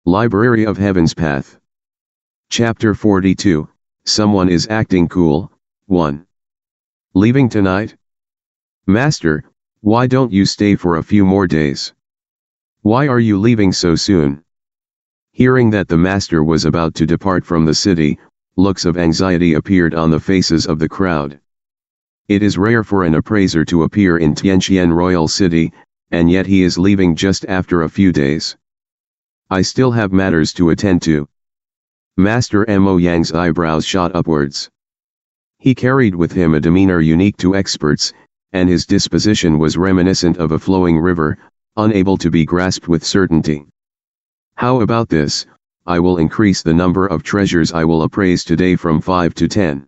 Library of Heaven's Path. Chapter 42, Someone is acting cool, 1. Leaving tonight? Master, why don't you stay for a few more days? Why are you leaving so soon? Hearing that the master was about to depart from the city, looks of anxiety appeared on the faces of the crowd. It is rare for an appraiser to appear in Tianqian Royal City, and yet he is leaving just after a few days. I still have matters to attend to. Master Mo Yang's eyebrows shot upwards. He carried with him a demeanor unique to experts, and his disposition was reminiscent of a flowing river, unable to be grasped with certainty. How about this? I will increase the number of treasures I will appraise today from 5 to 10.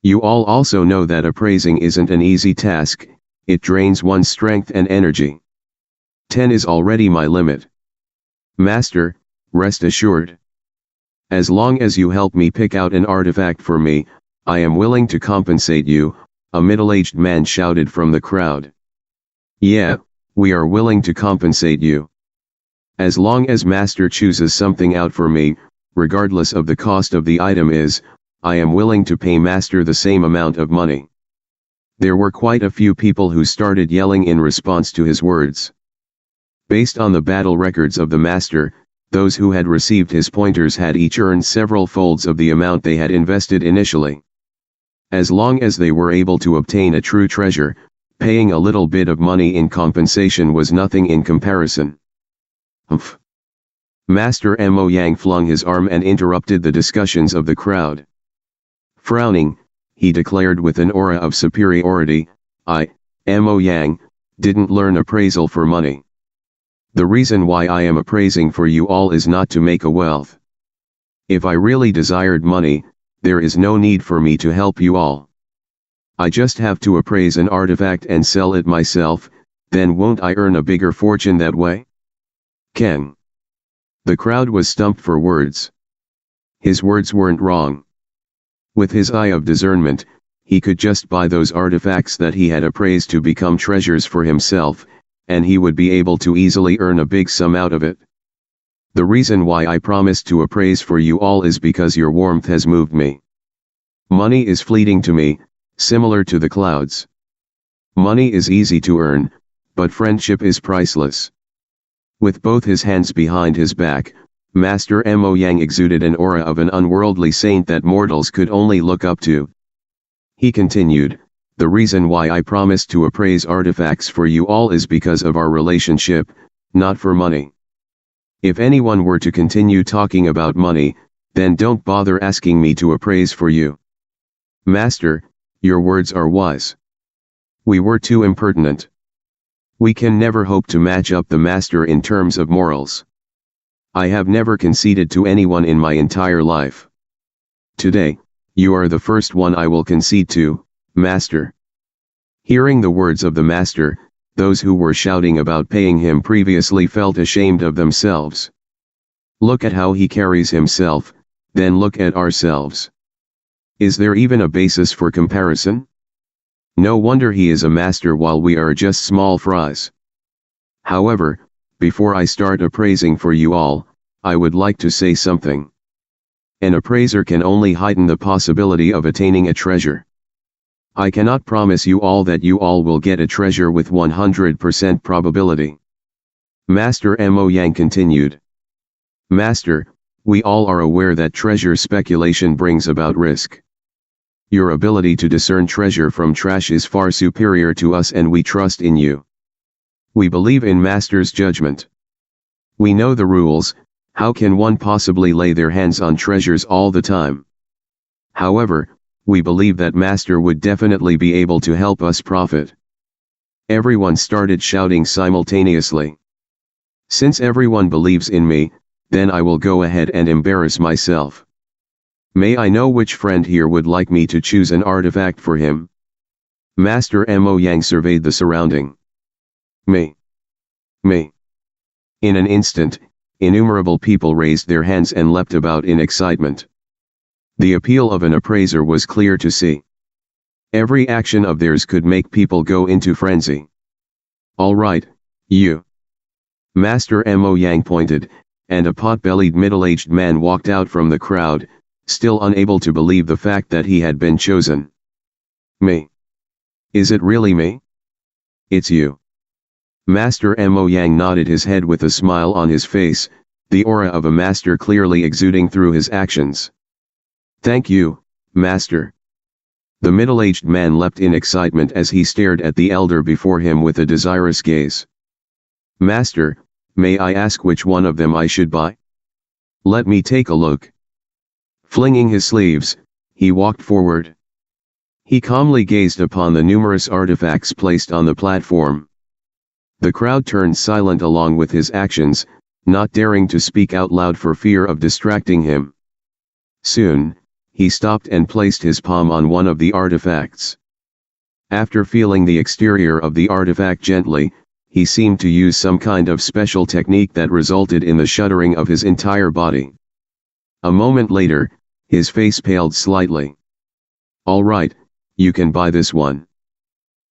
You all also know that appraising isn't an easy task, it drains one's strength and energy. 10 is already my limit. Master, rest assured. As long as you help me pick out an artifact for me, I am willing to compensate you, a middle-aged man shouted from the crowd. Yeah, we are willing to compensate you. As long as Master chooses something out for me, regardless of the cost of the item I am willing to pay Master the same amount of money. There were quite a few people who started yelling in response to his words. Based on the battle records of the Master, those who had received his pointers had each earned several folds of the amount they had invested initially. As long as they were able to obtain a true treasure, paying a little bit of money in compensation was nothing in comparison. Humph. Master Mo Yang flung his arm and interrupted the discussions of the crowd. Frowning, he declared with an aura of superiority, I, Mo Yang, didn't learn appraisal for money. The reason why I am appraising for you all is not to make a wealth. If I really desired money, there is no need for me to help you all. I just have to appraise an artifact and sell it myself, then won't I earn a bigger fortune that way? Ken. The crowd was stumped for words. His words weren't wrong. With his eye of discernment, he could just buy those artifacts that he had appraised to become treasures for himself, and he would be able to easily earn a big sum out of it. The reason why I promised to appraise for you all is because your warmth has moved me. Money is fleeting to me, similar to the clouds. Money is easy to earn, but friendship is priceless. With both his hands behind his back, Master Mo Yang exuded an aura of an unworldly saint that mortals could only look up to. He continued, the reason why I promised to appraise artifacts for you all is because of our relationship, not for money. If anyone were to continue talking about money, then don't bother asking me to appraise for you. Master, your words are wise. We were too impertinent. We can never hope to match up the Master in terms of morals. I have never conceded to anyone in my entire life. Today, you are the first one I will concede to, Master. Hearing the words of the Master, those who were shouting about paying him previously felt ashamed of themselves. Look at how he carries himself, then look at ourselves. Is there even a basis for comparison? No wonder he is a master while we are just small fries. However, before I start appraising for you all, I would like to say something. An appraiser can only heighten the possibility of attaining a treasure. I cannot promise you all that you all will get a treasure with 100% probability. Master Mo Yang continued. Master, we all are aware that treasure speculation brings about risk. Your ability to discern treasure from trash is far superior to us and we trust in you. We believe in Master's judgment. We know the rules, how can one possibly lay their hands on treasures all the time? However, we believe that Master would definitely be able to help us profit. Everyone started shouting simultaneously. Since everyone believes in me, then I will go ahead and embarrass myself. May I know which friend here would like me to choose an artifact for him? Master Mo Yang surveyed the surrounding. Me. Me. In an instant, innumerable people raised their hands and leapt about in excitement. The appeal of an appraiser was clear to see. Every action of theirs could make people go into frenzy. All right, you. Master Mo Yang pointed, and a pot-bellied middle-aged man walked out from the crowd, still unable to believe the fact that he had been chosen. Me? Is it really me? It's you. Master Mo Yang nodded his head with a smile on his face, the aura of a master clearly exuding through his actions. Thank you, master. The middle-aged man leapt in excitement as he stared at the elder before him with a desirous gaze. Master, may I ask which one of them I should buy? Let me take a look. Flinging his sleeves, he walked forward. He calmly gazed upon the numerous artifacts placed on the platform. The crowd turned silent along with his actions, not daring to speak out loud for fear of distracting him. Soon, he stopped and placed his palm on one of the artifacts. After feeling the exterior of the artifact gently, he seemed to use some kind of special technique that resulted in the shuddering of his entire body. A moment later, his face paled slightly. All right, you can buy this one.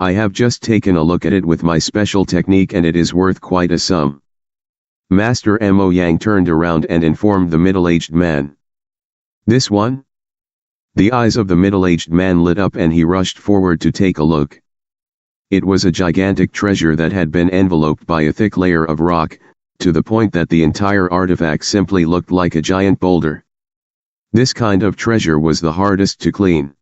I have just taken a look at it with my special technique and it is worth quite a sum. Master Mo Yang turned around and informed the middle-aged man. This one? The eyes of the middle-aged man lit up and he rushed forward to take a look. It was a gigantic treasure that had been enveloped by a thick layer of rock, to the point that the entire artifact simply looked like a giant boulder. This kind of treasure was the hardest to clean.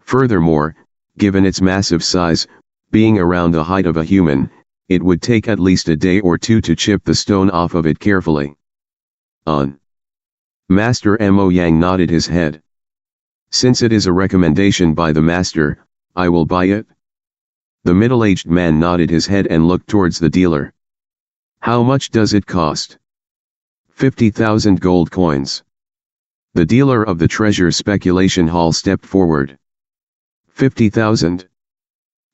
Furthermore, given its massive size, being around the height of a human, it would take at least a day or two to chip the stone off of it carefully. Master Mo Yang nodded his head. Since it is a recommendation by the master, I will buy it. The middle-aged man nodded his head and looked towards the dealer. How much does it cost? 50,000 gold coins. The dealer of the treasure speculation hall stepped forward. 50,000?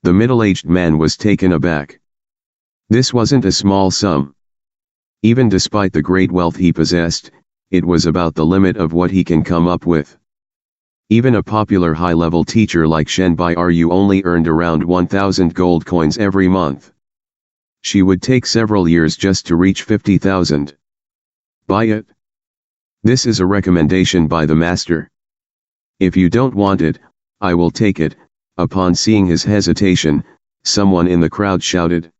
The middle-aged man was taken aback. This wasn't a small sum. Even despite the great wealth he possessed, it was about the limit of what he can come up with. Even a popular high-level teacher like Shen Bairu only earned around 1,000 gold coins every month. She would take several years just to reach 50,000. Buy it? This is a recommendation by the master. If you don't want it, I will take it. Upon seeing his hesitation, someone in the crowd shouted.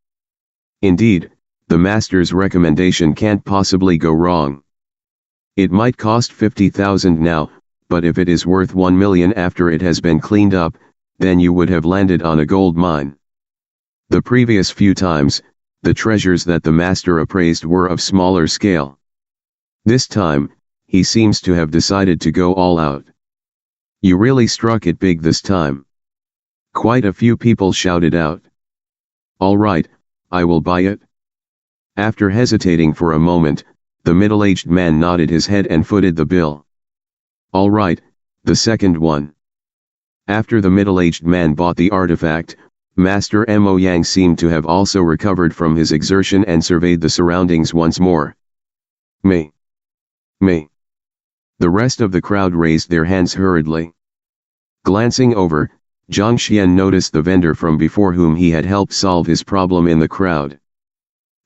Indeed, the master's recommendation can't possibly go wrong. It might cost 50,000 now, but if it is worth 1 million after it has been cleaned up, then you would have landed on a gold mine. The previous few times, the treasures that the master appraised were of smaller scale. This time, he seems to have decided to go all out. You really struck it big this time. Quite a few people shouted out. All right, I will buy it. After hesitating for a moment, the middle-aged man nodded his head and footed the bill. All right, the second one. After the middle-aged man bought the artifact, Master Mo Yang seemed to have also recovered from his exertion and surveyed the surroundings once more. Me. The rest of the crowd raised their hands hurriedly. Glancing over, Zhang Xuan noticed the vendor from before whom he had helped solve his problem in the crowd.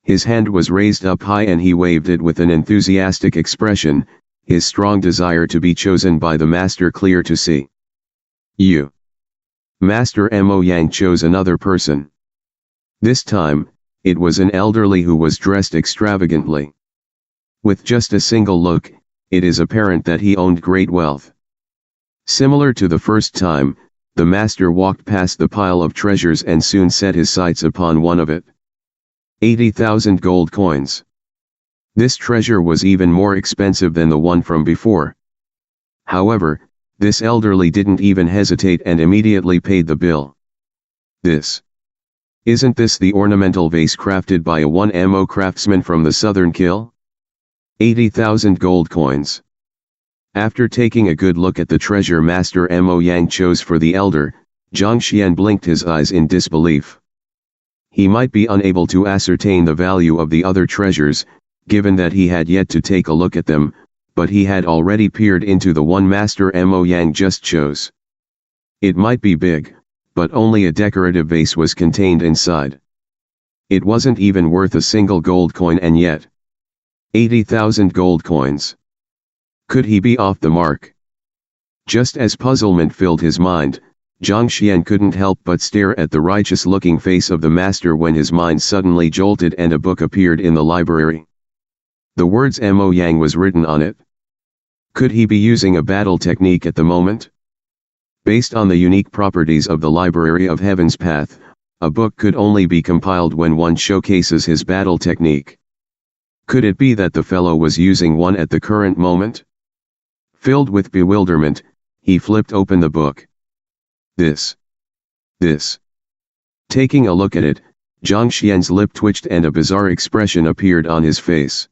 His hand was raised up high and he waved it with an enthusiastic expression, his strong desire to be chosen by the master clear to see. You. Master Mo Yang chose another person. This time, it was an elderly who was dressed extravagantly. With just a single look, it is apparent that he owned great wealth. Similar to the first time, the master walked past the pile of treasures and soon set his sights upon one of it. 80,000 gold coins. This treasure was even more expensive than the one from before. However, this elderly didn't even hesitate and immediately paid the bill. Isn't this the ornamental vase crafted by a 1mo craftsman from the southern kill? 80,000 gold coins. After taking a good look at the treasure Master Mo Yang chose for the elder, Zhang Xuan blinked his eyes in disbelief. He might be unable to ascertain the value of the other treasures, given that he had yet to take a look at them, but he had already peered into the one Master Mo Yang just chose. It might be big, but only a decorative vase was contained inside. It wasn't even worth a single gold coin and yet. 80,000 gold coins. Could he be off the mark? Just as puzzlement filled his mind, Zhang Xuan couldn't help but stare at the righteous-looking face of the master when his mind suddenly jolted and a book appeared in the library. The words Mo Yang was written on it. Could he be using a battle technique at the moment? Based on the unique properties of the Library of Heaven's Path, a book could only be compiled when one showcases his battle technique. Could it be that the fellow was using one at the current moment? Filled with bewilderment, he flipped open the book. This. Taking a look at it, Zhang Xian's lip twitched and a bizarre expression appeared on his face.